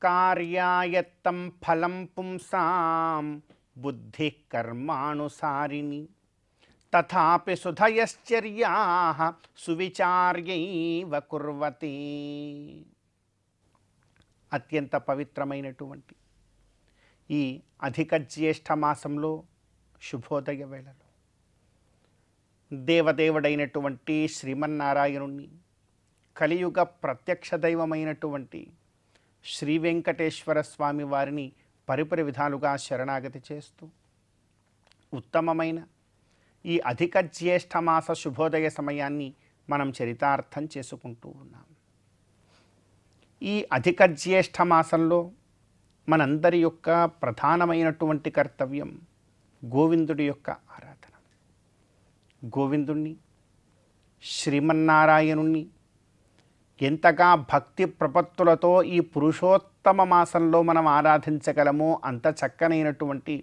కార్యాయత్తం ఫలం పుంసాం బుద్ధి కర్మానుసారిణి తథాపి సుధయశ్చర్యాః సువిచార్యైవ కుర్వతి. అత్యంత పవిత్రమైనటువంటి ఈ అధిక జ్యేష్ఠ మాసంలో శుభోదయ వేళలో దేవదేవుడైనటువంటి శ్రీమన్నారాయణుణ్ణి, కలియుగ ప్రత్యక్ష దైవమైనటువంటి శ్రీ వెంకటేశ్వర స్వామి వారిని పరిపరి విధాలుగా శరణాగతి చేస్తూ ఉత్తమమైన ఈ అధిక జ్యేష్ఠమాస శుభోదయ సమయాన్ని మనం చరితార్థం చేసుకుంటూ ఉన్నాం. ఈ అధిక జ్యేష్ఠమాసంలో మనందరి యొక్క ప్రధానమైనటువంటి కర్తవ్యం గోవిందుడి యొక్క ఆరాధన. గోవిందుణ్ణి, శ్రీమన్నారాయణుణ్ణి ఎంతగా భక్తి ప్రపత్తులతో ఈ పురుషోత్తమ మాసంలో మనం ఆరాధించగలమో అంత చక్కనైనటువంటి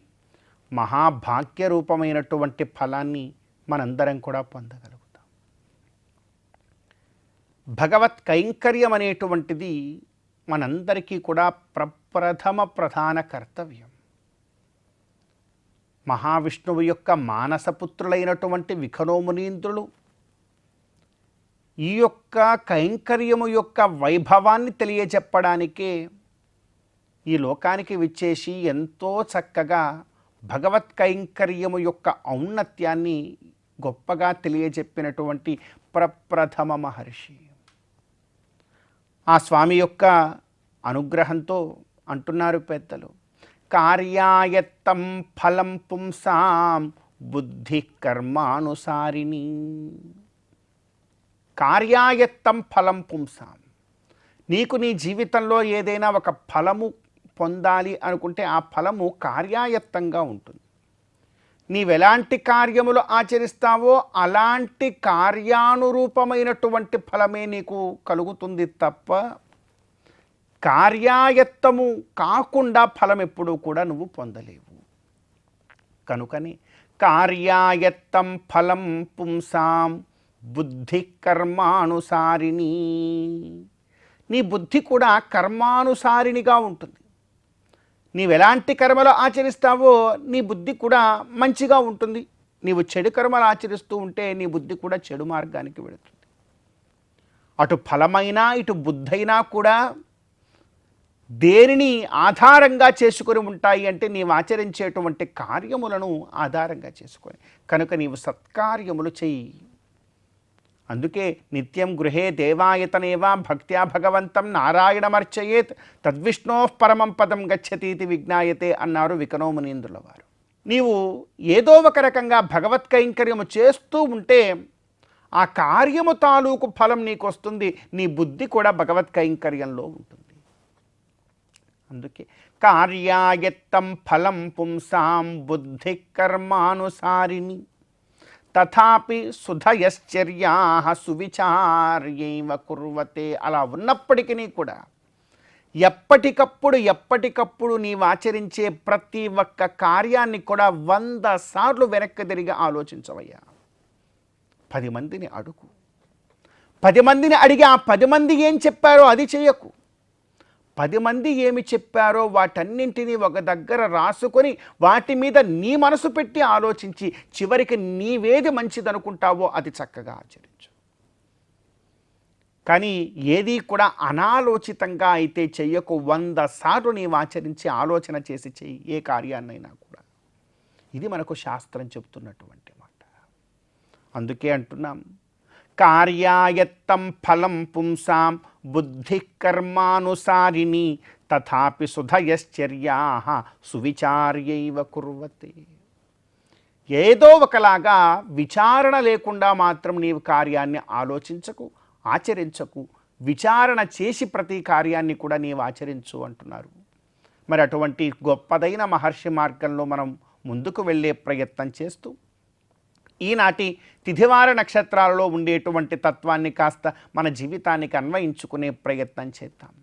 మహాభాగ్య రూపమైనటువంటి ఫలాన్ని మనందరం కూడా పొందగలుగుతాం. భగవత్ కైంకర్యం అనేటువంటిది మనందరికీ కూడా ప్రధాన కర్తవ్యం. మహావిష్ణువు యొక్క మానసపుత్రులైనటువంటి విఖనోమునీంద్రులు ఈ యొక్క కైంకర్యము యొక్క వైభవాన్ని తెలియజెప్పడానికే ఈ లోకానికి విచ్చేసి ఎంతో చక్కగా భగవత్ కైంకర్యము యొక్క ఔన్నత్యాన్ని గొప్పగా తెలియజెప్పినటువంటి ప్రప్రథమ మహర్షి. ఆ స్వామి యొక్క అనుగ్రహంతో అంటున్నారు పెద్దలు, కార్యాయత్తం ఫలం పుంసాం బుద్ధి కర్మానుసారిణి. కార్యాయత్తం ఫలం పుంసాం. నీకు నీ జీవితంలో ఏదైనా ఒక ఫలము పొందాలి అనుకుంటే ఆ ఫలము కార్యాయత్తంగా ఉంటుంది. నీవెలాంటి కార్యములు ఆచరిస్తావో అలాంటి కార్యానురూపమైనటువంటి ఫలమే నీకు కలుగుతుంది తప్ప కార్యాయత్తము కాకుండా ఫలం ఎప్పుడూ కూడా నువ్వు పొందలేవు. కనుకని కార్యాయత్తం ఫలం పుంసాం బుద్ధి కర్మానుసారిణి. నీ బుద్ధి కూడా కర్మానుసారిణిగా ఉంటుంది. నీవెలాంటి కర్మలు ఆచరిస్తావో నీ బుద్ధి కూడా మంచిగా ఉంటుంది. నీవు చెడు కర్మలు ఆచరిస్తూ ఉంటే నీ బుద్ధి కూడా చెడు మార్గానికి వెళుతుంది. అటు ఫలమైనా ఇటు బుద్ధైనా కూడా దేనిని ఆధారంగా చేసుకొని ఉంటాయి అంటే నీవు ఆచరించేటువంటి కార్యములను ఆధారంగా చేసుకొని. కనుక నీవు సత్కార్యములు చెయ్యి. అందుకే నిత్యం గృహే దేవాయతనేవా భక్త్యా భగవంతం నారాయణమర్చయేత్ తద్విష్ణో పరమం పదం గచ్చతీతి విజ్ఞాయతే అన్నారు వికనోమునీంద్రుల వారు. నీవు ఏదో ఒక రకంగా భగవత్ కైంకర్యము చేస్తూ ఉంటే ఆ కార్యము తాలూకు ఫలం నీకు వస్తుంది. నీ బుద్ధి కూడా భగవత్ కైంకర్యంలో ఉంటుంది. అందుకే కార్యాయత్తం ఫలం పుంసాం బుద్ధి కర్మానుసారిణి తథాపి సుధయశ్చర్యాః సువిచార్యైవ కుర్వతే. అలా ఉన్నప్పటికీ కూడా ఎప్పటికప్పుడు నీవు ఆచరించే ప్రతి ఒక్క కార్యాన్ని కూడా 100 సార్లు వెనక్కి తిరిగి ఆలోచించవయ్యా. 10 మందిని అడుగు. 10 మందిని అడిగి ఆ 10 మంది ఏం చెప్పారో అది చేయకు. 10 మంది ఏమి చెప్పారో వాటన్నింటినీ ఒక దగ్గర రాసుకొని వాటి మీద నీ మనసు పెట్టి ఆలోచించి చివరికి నీవేది మంచిదనుకుంటావో అది చక్కగా ఆచరించు. కానీ ఏది కూడా అనాలోచితంగా అయితే చెయ్యకు. 100 సార్లు నీవు ఆచరించి ఆలోచన చేసి చెయ్యి ఏ కార్యాన్నైనా కూడా. ఇది మనకు శాస్త్రం చెబుతున్నటువంటి మాట. అందుకే అంటున్నాం కార్యాయత్తం ఫలం పుంసాం బుద్ధి కర్మానుసారిణి తథాపి సుధయశ్చర్యాః సువిచార్యైవ కుర్వతే. ఏదో ఒకలాగా విచారణ లేకుండా మాత్రం నీవు కార్యాన్ని ఆలోచించకు, ఆచరించకు. విచారణ చేసి ప్రతి కార్యాన్ని కూడా నీవు ఆచరించు అంటున్నారు. మరి అటువంటి గొప్పదైన మహర్షి మార్గంలో మనం ముందుకు వెళ్ళే ప్రయత్నం చేస్తూ ఈనాటి తిథివార నక్షత్రాలలో ఉండేటువంటి తత్వాన్ని కాస్త మన జీవితానికి అన్వయించుకునే ప్రయత్నం చేద్దాం.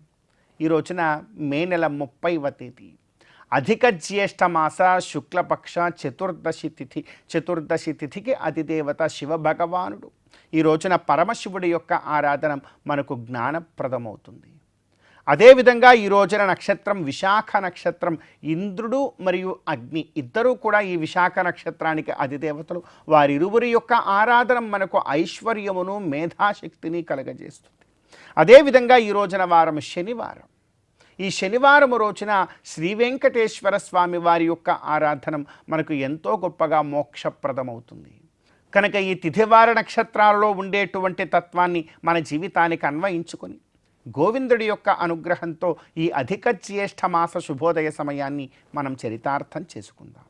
ఈ రోజున మే నెల 30వ తేదీ అధిక జ్యేష్ఠ మాస శుక్లపక్ష చతుర్దశి తిథికి అధిదేవత శివ భగవానుడు. ఈ రోజున పరమశివుడి యొక్క ఆరాధన మనకు జ్ఞానప్రదమవుతుంది. అదేవిధంగా ఈ రోజున నక్షత్రం విశాఖ నక్షత్రం. ఇంద్రుడు మరియు అగ్ని ఇద్దరూ కూడా ఈ విశాఖ నక్షత్రానికి అధిదేవతలు. వారిరువురి యొక్క ఆరాధన మనకు ఐశ్వర్యమును మేధాశక్తిని కలగజేస్తుంది. అదేవిధంగా ఈ రోజున వారం శనివారం. ఈ శనివారము రోజున శ్రీ వెంకటేశ్వర స్వామి వారి యొక్క ఆరాధన మనకు ఎంతో గొప్పగా మోక్షప్రదమవుతుంది. కనుక ఈ తిథివార నక్షత్రాలలో ఉండేటువంటి తత్వాన్ని మన జీవితానికి అన్వయించుకొని గోవిందుడి యొక్క అనుగ్రహంతో ఈ అధిక జ్యేష్ఠ మాస శుభోదయ సమయాన్ని మనం చరితార్థం చేసుకుందాం.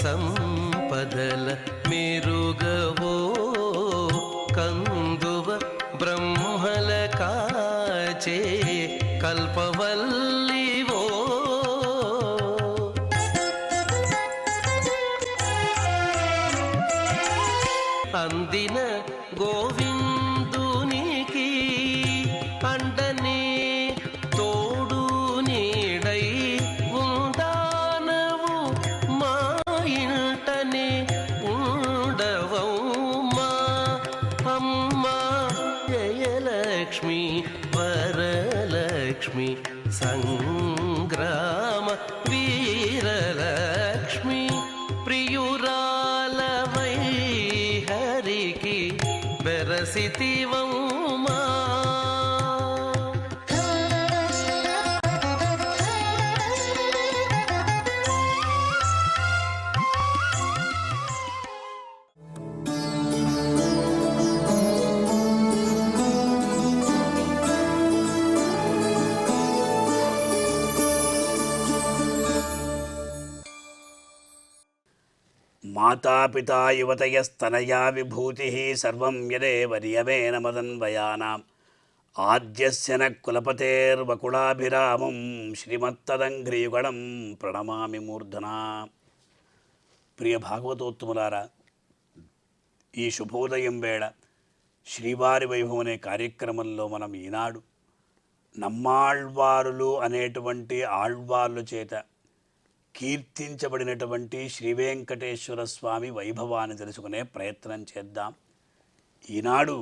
సంపదల మెరుగవో కందువ బ్రహ్మల కాచే కల్పవల్లివో అందిన గోవిందునికి అండనే తోడు నీడై ఉందానవు మా ఇంటనే ఉండవౌమా అమ్మ జయలక్ష్మి వరలక్ష్మి సంగ్రామ వీరలక్ష్మి ప్రియురాలవై హరికి బెరసితివౌమా మాతాపితా యువతయస్తనయా విభూతి సర్వం యదేవ నియమేన మదన్వయానాం ఆద్యస్య న కులపతేర్వకులాభిరామం శ్రీమత్తదంఘ్రియుగళం ప్రణమామి మూర్ధనా. ప్రియ భాగవతోత్తములారా, ఈ శుభోదయం వేళ శ్రీవారి వైభవం అనే కార్యక్రమంలో మనం ఈనాడు నమ్మాళ్వారులు అనేటువంటి ఆళ్వార్ల చేత కీర్తించబడినటువంటి శ్రీ వెంకటేశ్వర స్వామి వైభవాన్ని తెలుసుకునే ప్రయత్నం చేద్దాం. ఈనాడు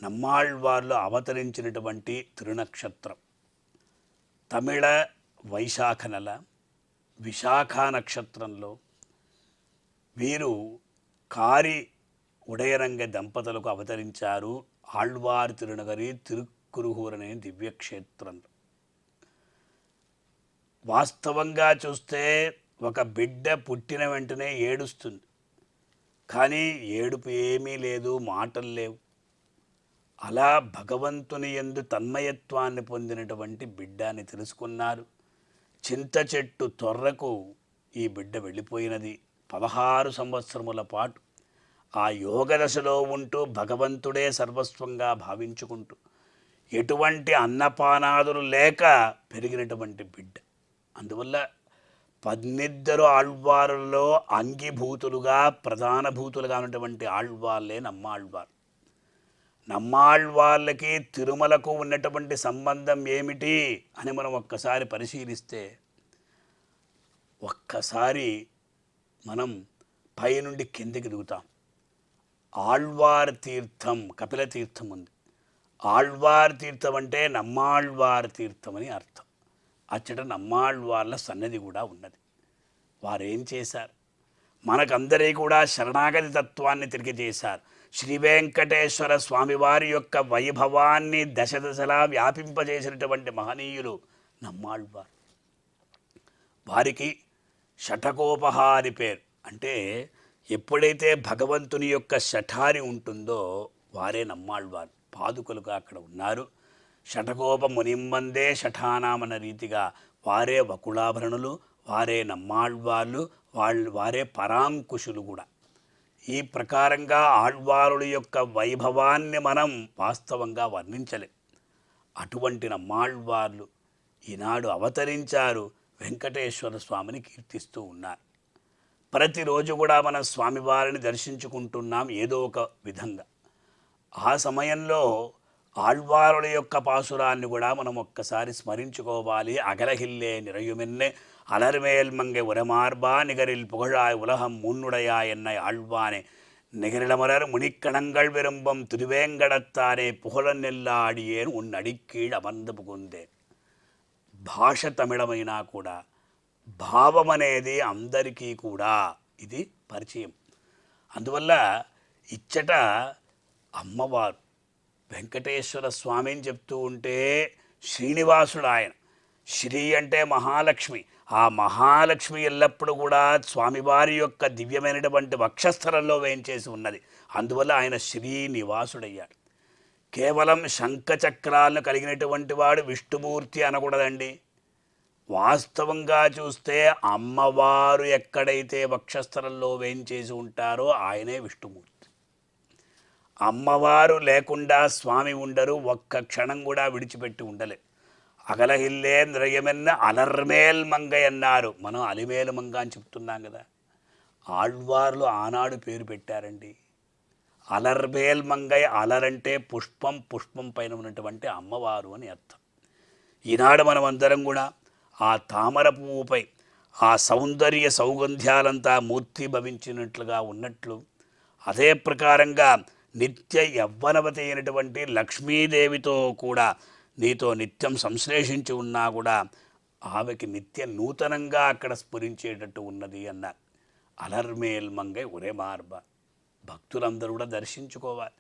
నమ్మాళ్వార్లు అవతరించినటువంటి తిరునక్షత్రం తమిళ వైశాఖ నెల విశాఖ నక్షత్రంలో వీరు కారి ఉడయరంగ దంపతులకు అవతరించారు. ఆళ్వార్ తిరునగరి తిరుక్కురుహూర్ అనే దివ్యక్షేత్రంలో. వాస్తవంగా చూస్తే ఒక బిడ్డ పుట్టిన వెంటనే ఏడుస్తుంది, కానీ ఏడుపు ఏమీ లేదు, మాటలు లేవు. అలా భగవంతుని యందు తన్మయత్వాన్ని పొందినటువంటి బిడ్డ అని తెలుసుకున్నారు. చింత చెట్టు తొర్రకు ఈ బిడ్డ వెళ్ళిపోయినది. 16 సంవత్సరముల పాటు ఆ యోగదశలో ఉంటూ భగవంతుడే సర్వస్వంగా భావించుకుంటూ ఎటువంటి అన్నపానాదులు లేక పెరిగినటువంటి బిడ్డ. అందువల్ల 12 ఆళ్వారులలో అంగిభూతులుగా ప్రధాన భూతులుగా ఉన్నటువంటి ఆళ్వార్లే నమ్మాళ్వార్. నమ్మాళ్వార్లకి తిరుమలకు ఉన్నటువంటి సంబంధం ఏమిటి అని మనం ఒక్కసారి పరిశీలిస్తే, ఒక్కసారి మనం పైనుండి కిందికి దిగుతాం. ఆళ్వార్ తీర్థం, కపిల తీర్థం ఉంది. ఆళ్వార్ తీర్థం అంటే నమ్మాళ్వార్ తీర్థం అని అర్థం. అచ్చట నమ్మాళ్వార్ల సన్నది కూడా ఉన్నది. వారేం చేశారు? మనకందరికీ కూడా శరణాగతి తత్వాన్ని తిరిగి చేశారు. శ్రీ వెంకటేశ్వర స్వామివారి యొక్క వైభవాన్ని దశ దశలా వ్యాపింపజేసినటువంటి మహనీయులు నమ్మాళ్వారు. వారికి షఠకోపహారి పేరు. అంటే ఎప్పుడైతే భగవంతుని యొక్క షఠారి ఉంటుందో వారే నమ్మాళ్వారు. పాదుకలుగా అక్కడ ఉన్నారు. షఠకోప మునింబందే షఠానామన్న రీతిగా వారే వకుళాభరణులు, వారే నమ్మాళ్వార్లు, వారే పరాంకుశులు కూడా. ఈ ప్రకారంగా ఆళ్వారుల యొక్క వైభవాన్ని మనం వాస్తవంగా వర్ణించలేం. అటువంటి నమ్మాళ్వార్లు ఈనాడు అవతరించారు. వెంకటేశ్వర స్వామిని కీర్తిస్తూ ఉన్నారు. ప్రతిరోజు కూడా మనం స్వామివారిని దర్శించుకుంటున్నాం ఏదో ఒక విధంగా. ఆ సమయంలో ఆళ్వారుల యొక్క పాసురాన్ని కూడా మనం ఒక్కసారి స్మరించుకోవాలి. అగలహిల్లే నిరయుమెన్నే అలర్మేల్ మంగె ఉరమార్బా నిగరిల్ పుగழாய் உலகம் முன்னுடையாய் என்னை ஆழ்வானே நிகரிடமலர் முனிக்கணங்கள் விரும்பம் திருவேங்கடத்தானே పుగழనెల్లాడియేను ఉన్ అడిక్కీళ్ అమర్ந்து పుగుందే. భాష తమిళమైనా కూడా భావం అనేది అందరికీ కూడా ఇది పరిచయం. అందువల్ల ఇచ్చట అమ్మవారు వెంకటేశ్వర స్వామి అని చెప్తూ ఉంటే శ్రీనివాసుడు ఆయన. శ్రీ అంటే మహాలక్ష్మి. ఆ మహాలక్ష్మి ఎల్లప్పుడూ కూడా స్వామివారి యొక్క దివ్యమైనటువంటి వక్షస్థలంలో వేయించేసి ఉన్నది. అందువల్ల ఆయన శ్రీనివాసుడయ్యాడు. కేవలం శంఖచక్రాలను కలిగినటువంటి వాడు విష్ణుమూర్తి అనకూడదండి. వాస్తవంగా చూస్తే అమ్మవారు ఎక్కడైతే వక్షస్థలంలో వేయించేసి ఉంటారో ఆయనే విష్ణుమూర్తి. అమ్మవారు లేకుండా స్వామి ఉండరు. ఒక్క క్షణం కూడా విడిచిపెట్టి ఉండలే. అగలహిల్లే నిరయమెన్న అలర్మేల్ మంగ అన్నారు. మనం అలిమేలు మంగ అని చెప్తున్నాం కదా. ఆళ్వార్లు ఆనాడు పేరు పెట్టారండి. అలర్మేల్ మంగయ్య. అలరంటే పుష్పం, పుష్పం పైన ఉన్నటువంటి అమ్మవారు అని అర్థం. ఈనాడు మనం అందరం కూడా ఆ తామర పువ్వుపై ఆ సౌందర్య సౌగంధ్యాలంతా మూర్తి భవించినట్లుగా ఉన్నట్లు, అదే ప్రకారంగా నిత్య యవ్వనవతి అయినటువంటి లక్ష్మీదేవితో కూడా నీతో నిత్యం సంశ్లేషించి ఉన్నా కూడా ఆమెకి నిత్య నూతనంగా అక్కడ స్ఫురించేటట్టు ఉన్నది అన్నారు. అలర్మేల్ మంగై ఒరే మార్బ. భక్తులందరూ కూడా దర్శించుకోవాలి.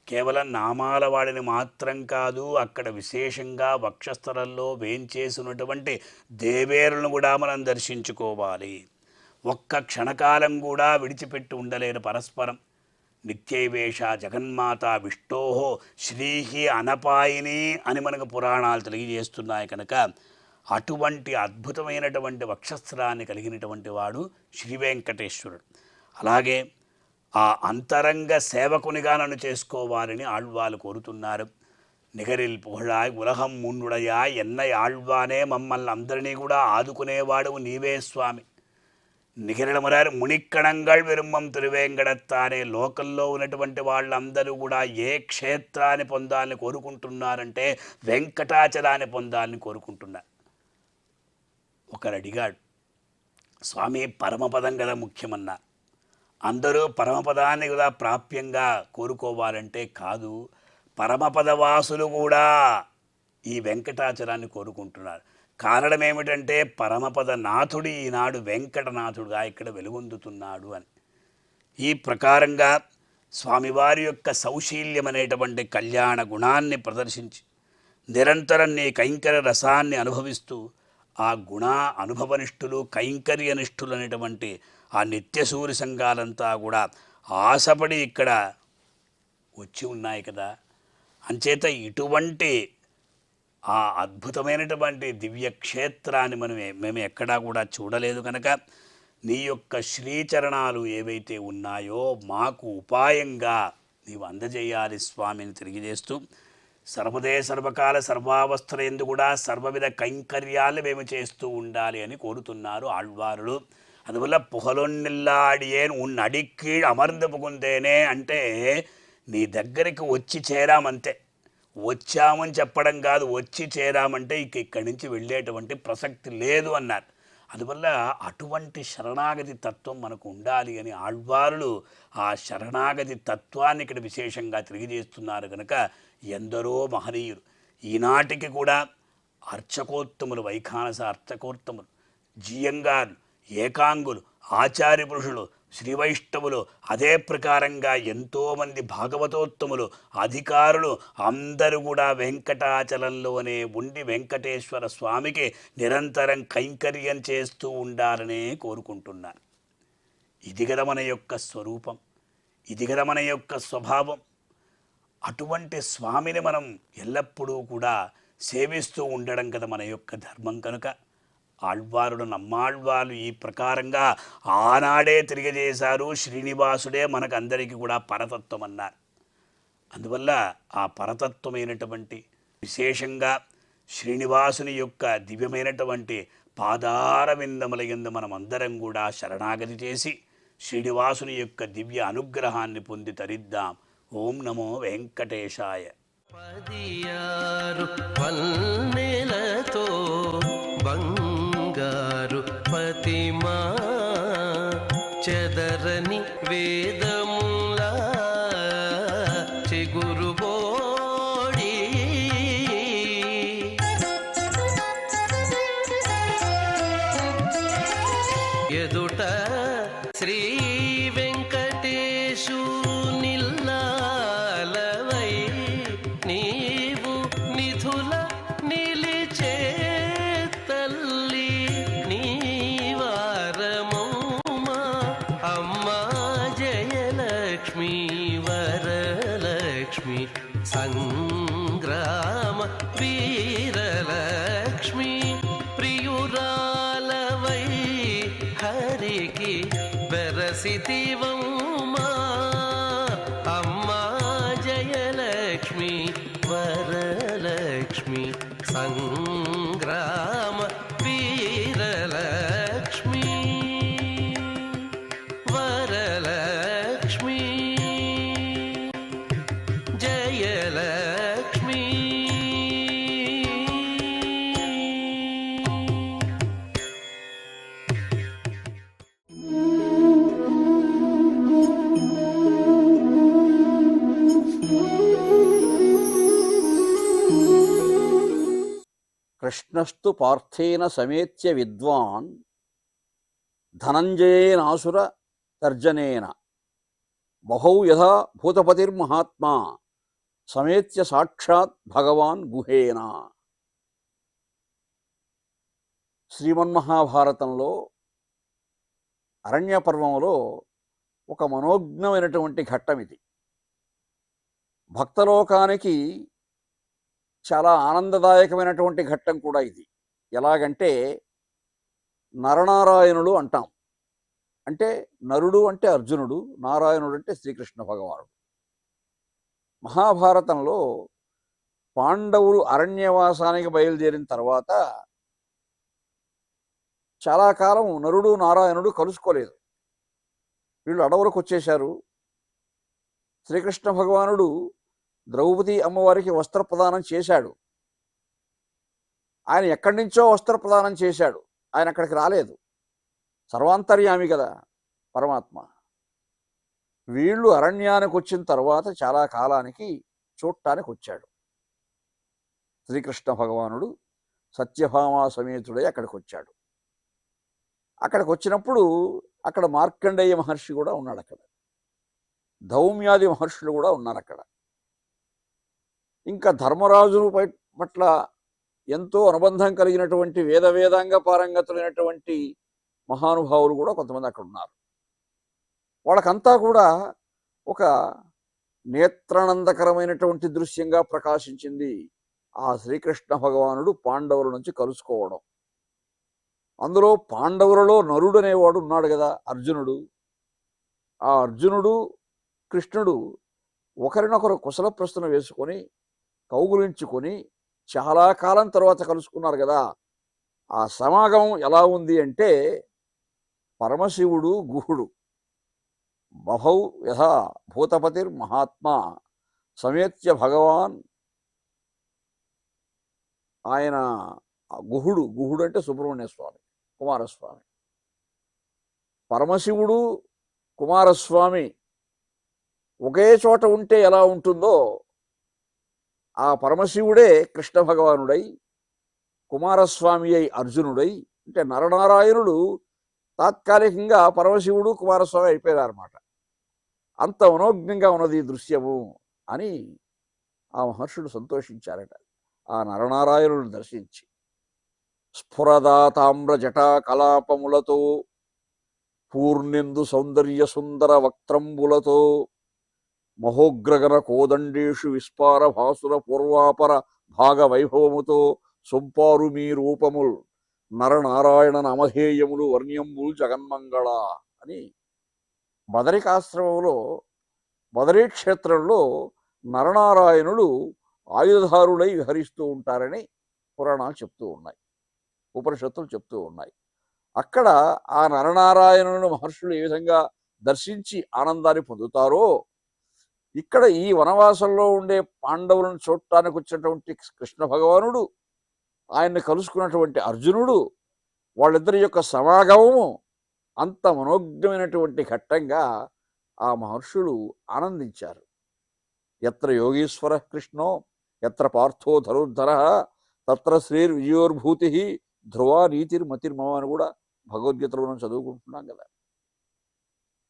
కేవలం నామాల వాడిని మాత్రం కాదు, అక్కడ విశేషంగా వక్షస్థలంలో వేంచేసినటువంటి దేవేరులను కూడా మనం దర్శించుకోవాలి. ఒక్క క్షణకాలం కూడా విడిచిపెట్టి ఉండలేరు పరస్పరం. నిత్యైవేష జగన్మాత విష్ణోహో శ్రీహి అనపాయిని అని మనకు పురాణాలు తెలియజేస్తున్నాయి. కనుక అటువంటి అద్భుతమైనటువంటి వక్షస్థలాన్ని కలిగినటువంటి వాడు శ్రీ వెంకటేశ్వరుడు. అలాగే ఆ అంతరంగ సేవకునిగా నన్ను చేసుకోవాలని ఆళ్వాలు కోరుతున్నారు. నిగరిల్ పుగழாய் ఉలహం మున్నుడయా ఎన్నై ఆళ్వానే, మమ్మల్ని అందరినీ కూడా ఆదుకునేవాడు నీవే స్వామి. నిగరిడమరారు మునిక్కణంగళ్ విరుమ్మం తిరువేంగడత్తానే. లోకంలో ఉన్నటువంటి వాళ్ళందరూ కూడా ఏ క్షేత్రాన్ని పొందాలని కోరుకుంటున్నారంటే వెంకటాచలాన్ని పొందాలని కోరుకుంటున్నారు. ఒకరు అడిగాడు, స్వామి పరమపదం కదా ముఖ్యమన్నారు. అందరూ పరమపదాన్ని కూడా ప్రాప్యంగా కోరుకోవాలంటే కాదు, పరమపదవాసులు కూడా ఈ వెంకటాచలాన్ని కోరుకుంటున్నారు. కారణం ఏమిటంటే పరమపద నాథుడు ఈనాడు వెంకటనాథుడుగా ఇక్కడ వెలుగొందుతున్నాడు అని. ఈ ప్రకారంగా స్వామివారి యొక్క సౌశీల్యం అనేటువంటి కళ్యాణ గుణాన్ని ప్రదర్శించి నిరంతరం నీ కైంకర్య రసాన్ని అనుభవిస్తూ ఆ గుణ అనుభవనిష్ఠులు కైంకర్యనిష్ఠులు అనేటువంటి ఆ నిత్యసూరి సంఘాలంతా కూడా ఆశపడి ఇక్కడ వచ్చి ఉన్నాయి కదా. అంచేత ఇటువంటి ఆ అద్భుతమైనటువంటి దివ్యక్షేత్రాన్ని మేము ఎక్కడా కూడా చూడలేదు కనుక నీ యొక్క శ్రీచరణాలు ఏవైతే ఉన్నాయో మాకు ఉపాయంగా నీవు అందజేయాలి స్వామిని తెలియజేస్తూ, సర్వదే సర్వకాల సర్వావస్థల యందు కూడా సర్వవిధ కైంకర్యాలు మేము చేస్తూ ఉండాలి అని కోరుతున్నారు ఆళ్వారులు. అందువల్ల పుగழొన్నెల్లాడియేను ఉన్ అడిక్కీళ్ అమర్ந்து పుగుందేనే అంటే నీ దగ్గరికి వచ్చి చేరామంతే. వచ్చామని చెప్పడం కాదు, వచ్చి చేరామంటే ఇక్కడి నుంచి వెళ్ళేటువంటి ప్రసక్తి లేదు అన్నారు. అందువల్ల అటువంటి శరణాగతి తత్వం మనకు ఉండాలి అని ఆళ్వారులు ఆ శరణాగతి తత్వాన్ని ఇక్కడ విశేషంగా తెలియజేస్తున్నారు. కనుక ఎందరో మహనీయులు ఈనాటికి కూడా అర్చకోత్తములు, వైఖానస అర్చకోత్తములు, జీయంగారు, ఏకాంగులు, ఆచార్య పురుషులు, శ్రీవైష్ణవులు, అదే ప్రకారంగా ఎంతోమంది భాగవతోత్తములు, అధికారులు అందరూ కూడా వెంకటాచలంలోనే ఉండి వెంకటేశ్వర స్వామికి నిరంతరం కైంకర్యం చేస్తూ ఉండాలనే కోరుకుంటున్నారు. ఇది కదా మన యొక్క స్వరూపం, ఇది కదా మన యొక్క స్వభావం. అటువంటి స్వామిని మనం ఎల్లప్పుడూ కూడా సేవిస్తూ ఉండడం కదా మన యొక్క ధర్మం. కనుక ఆళ్వారుడు నమ్మాళ్వారు ఈ ప్రకారంగా ఆనాడే తెలియజేశారు. శ్రీనివాసుడే మనకందరికీ కూడా పరతత్వం అన్నారు. అందువల్ల ఆ పరతత్వమైనటువంటి విశేషంగా శ్రీనివాసుని యొక్క దివ్యమైనటువంటి పాదార విందముల యందు మనమందరం కూడా శరణాగతి చేసి శ్రీనివాసుని యొక్క దివ్య అనుగ్రహాన్ని పొంది తరిద్దాం. ఓం నమో వెంకటేశాయ. 16 పన్నెలతో బంగారు పతిమా చెదరని వేదములా చిగురుబోడి ఎదుట శ్రీ వెంకటేశు నిల్లాలవై నీవు నిధుల నిలిచే తల్లి నీవారమౌమా అమ్మా జయలక్ష్మి వరలక్ష్మి సంగ్రామ వీరలక్ష్మి ప్రియురాలవై హరికి వెరసితివౌమా అమ్మా జయలక్ష్మి వరలక్ష్మి సంగ్రామ వీరలక్ష్మి వరలక్ష్మి జయలక్ష్మి. కృష్ణస్తు పార్థేన సమేత్య విద్వాన్ ధనంజయేనాసుర తర్జనేన బహౌ యథా భూతపతిర్మహాత్మా సమేత్య సాక్షాత్ భగవాన్ గుహేన. శ్రీమన్మహాభారతంలో అరణ్య పర్వంలో ఒక మనోజ్ఞమైనటువంటి ఘట్టం ఇది. భక్తలోకానికి చాలా ఆనందదాయకమైనటువంటి ఘట్టం కూడా ఇది. ఎలాగంటే నరనారాయణుడు అంటాం. అంటే నరుడు అంటే అర్జునుడు, నారాయణుడు అంటే శ్రీకృష్ణ భగవానుడు. మహాభారతంలో పాండవులు అరణ్యవాసానికి బయలుదేరిన తర్వాత చాలా కాలం నరుడు నారాయణుడు కలుసుకోలేదు. వీళ్ళు అడవులకు వచ్చేశారు. శ్రీకృష్ణ భగవానుడు ద్రౌపది అమ్మవారికి వస్త్ర ప్రదానం చేశాడు. ఆయన ఎక్కడి నుంచో వస్త్ర ప్రదానం చేశాడు. ఆయన అక్కడికి రాలేదు. సర్వాంతర్యామి కదా పరమాత్మ. వీళ్ళు అరణ్యానికి వచ్చిన తర్వాత చాలా కాలానికి చూడటానికి వచ్చాడు. శ్రీకృష్ణ భగవానుడు సత్యభామా సమేతుడై అక్కడికి వచ్చాడు. అక్కడికి వచ్చినప్పుడు అక్కడ మార్కండేయ మహర్షి కూడా ఉన్నాడు. అక్కడ ధౌమ్యాది మహర్షులు కూడా ఉన్నారు అక్కడ. ఇంకా ధర్మరాజు పట్ల ఎంతో అనుబంధం కలిగినటువంటి వేదాంగ పారంగతులైనటువంటి మహానుభావులు కూడా కొంతమంది అక్కడ ఉన్నారు. వాళ్ళకంతా కూడా ఒక నేత్రానందకరమైనటువంటి దృశ్యంగా ప్రకాశించింది ఆ శ్రీకృష్ణ భగవానుడు పాండవుల నుంచి కలుసుకోవడం. అందులో పాండవులలో నరుడు అనేవాడు ఉన్నాడు కదా, అర్జునుడు. ఆ అర్జునుడు కృష్ణుడు ఒకరినొకరు కుశల ప్రశ్న వేసుకొని కౌగులించుకొని చాలా కాలం తర్వాత కలుసుకున్నారు కదా. ఆ సమాగమం ఎలా ఉంది అంటే పరమశివుడు గుహుడు బహౌ యథా భూతపతిర్మహాత్మా సమేత్య భగవాన్. ఆయన గుహుడు అంటే సుబ్రహ్మణ్య స్వామి, కుమారస్వామి. పరమశివుడు కుమారస్వామి ఒకే చోట ఉంటే ఎలా ఉంటుందో ఆ పరమశివుడే కృష్ణ భగవానుడై కుమారస్వామి అయి అర్జునుడై, అంటే నరనారాయణుడు తాత్కాలికంగా పరమశివుడు కుమారస్వామి అయిపోయారన్నమాట. అంత మనోజ్ఞంగా ఉన్నది ఈ దృశ్యము అని ఆ మహర్షుడు సంతోషించారట ఆ నరనారాయణులను దర్శించి. స్ఫురదాతామ్ర జటా కలాపములతో పూర్ణెందు సౌందర్య సుందర వక్త్రంబులతో మహోగ్రగణ కోదండేషు విస్పార భాసుర పూర్వాపర భాగ వైభవముతో సొంపారు మీ రూపముల్ నరనారాయణ నామధేయములు వర్ణ్యంబుల్ జగన్మంగళ అని బదరికాశ్రమంలో బదరీ క్షేత్రంలో నరనారాయణులు ఆయుధారులై విహరిస్తూ ఉంటారని పురాణాలు చెప్తూ ఉన్నాయి, ఉపనిషత్తులు చెప్తూ ఉన్నాయి. అక్కడ ఆ నరనారాయణులను మహర్షులు ఏ విధంగా దర్శించి ఆనందాన్ని పొందుతారో, ఇక్కడ ఈ వనవాసంలో ఉండే పాండవులను చూడటానికి వచ్చినటువంటి కృష్ణ భగవానుడు, ఆయన్ని కలుసుకున్నటువంటి అర్జునుడు, వాళ్ళిద్దరి యొక్క సమాగమము అంత మనోజ్ఞమైనటువంటి ఘట్టంగా ఆ మహర్షులు ఆనందించారు. ఎత్ర యోగీశ్వర కృష్ణో ఎత్ర పార్థో ధనుర్ధర తత్ర శ్రీర్ విజయోర్భూతి ధ్రువా నీతిర్మతిర్మమ అని కూడా భగవద్గీతలో మనం చదువుకుంటున్నాం కదా.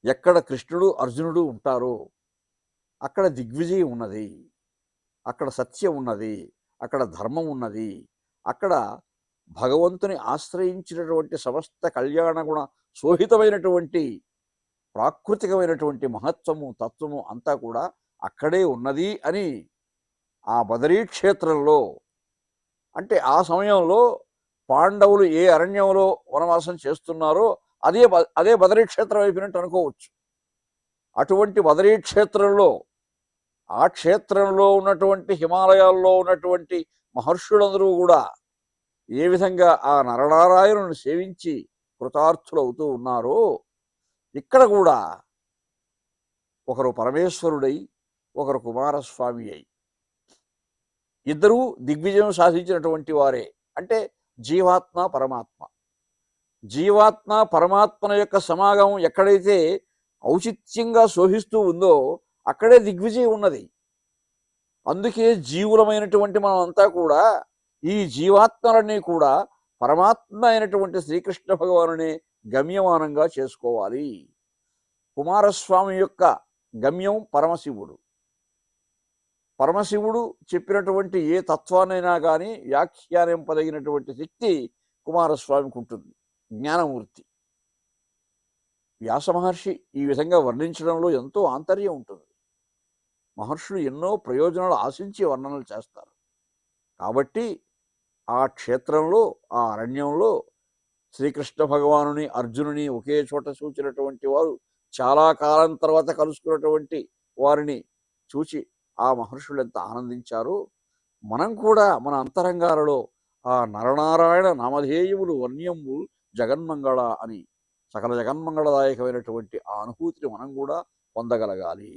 ఎక్కడ కృష్ణుడు అర్జునుడు ఉంటారో అక్కడ దిగ్విజయం ఉన్నది, అక్కడ సత్యం ఉన్నది, అక్కడ ధర్మం ఉన్నది, అక్కడ భగవంతుని ఆశ్రయించినటువంటి సమస్త కళ్యాణ గుణ శోభితమైనటువంటి ప్రాకృతికమైనటువంటి మహత్వము తత్వము అంతా కూడా అక్కడే ఉన్నది అని ఆ బదరీ క్షేత్రంలో, అంటే ఆ సమయంలో పాండవులు ఏ అరణ్యంలో వనవాసం చేస్తున్నారో అదే బదరీ క్షేత్రం అయిపోయినట్టు అనుకోవచ్చు. అటువంటి బదరీ క్షేత్రంలో, ఆ క్షేత్రంలో ఉన్నటువంటి హిమాలయాల్లో ఉన్నటువంటి మహర్షులందరూ కూడా ఏ విధంగా ఆ నరనారాయణుని సేవించి కృతార్థులవుతూ ఉన్నారో, ఇక్కడ కూడా ఒకరు పరమేశ్వరుడై ఒకరు కుమారస్వామి అయి ఇద్దరూ దిగ్విజయం సాధించినటువంటి వారే. అంటే జీవాత్మ పరమాత్మ, జీవాత్మ పరమాత్మల యొక్క సమాగమం ఎక్కడైతే ఔచిత్యంగా శోభిస్తూ ఉందో అక్కడే దిగ్విజయం ఉన్నది. అందుకే జీవులమైనటువంటి మనం అంతా కూడా ఈ జీవాత్మలన్నీ కూడా పరమాత్మ అయినటువంటి శ్రీకృష్ణ భగవానునే గమ్యమానంగా చేసుకోవాలి. కుమారస్వామి యొక్క గమ్యం పరమశివుడు. పరమశివుడు చెప్పినటువంటి ఏ తత్వాన్నైనా కానీ వ్యాఖ్యానింపదగినటువంటి శక్తి కుమారస్వామికి ఉంటుంది, జ్ఞానమూర్తి. వ్యాస మహర్షి ఈ విధంగా వర్ణించడంలో ఎంతో ఆంతర్యం ఉంటుంది. మహర్షులు ఎన్నో ప్రయోజనాలు ఆశించి వర్ణనలు చేస్తారు. కాబట్టి ఆ క్షేత్రంలో, ఆ అరణ్యంలో శ్రీకృష్ణ భగవానుని అర్జునుని ఒకే చోట చూచినటువంటి వారు, చాలా కాలం తర్వాత కలుసుకున్నటువంటి వారిని చూచి ఆ మహర్షులు ఎంత ఆనందించారో, మనం కూడా మన అంతరంగాలలో ఆ నరనారాయణ నామధేయములు వర్ణ్యములు జగన్మంగళ అని సకల జగన్మంగళదాయకమైనటువంటి ఆ అనుభూతిని మనం కూడా పొందగలగాలి.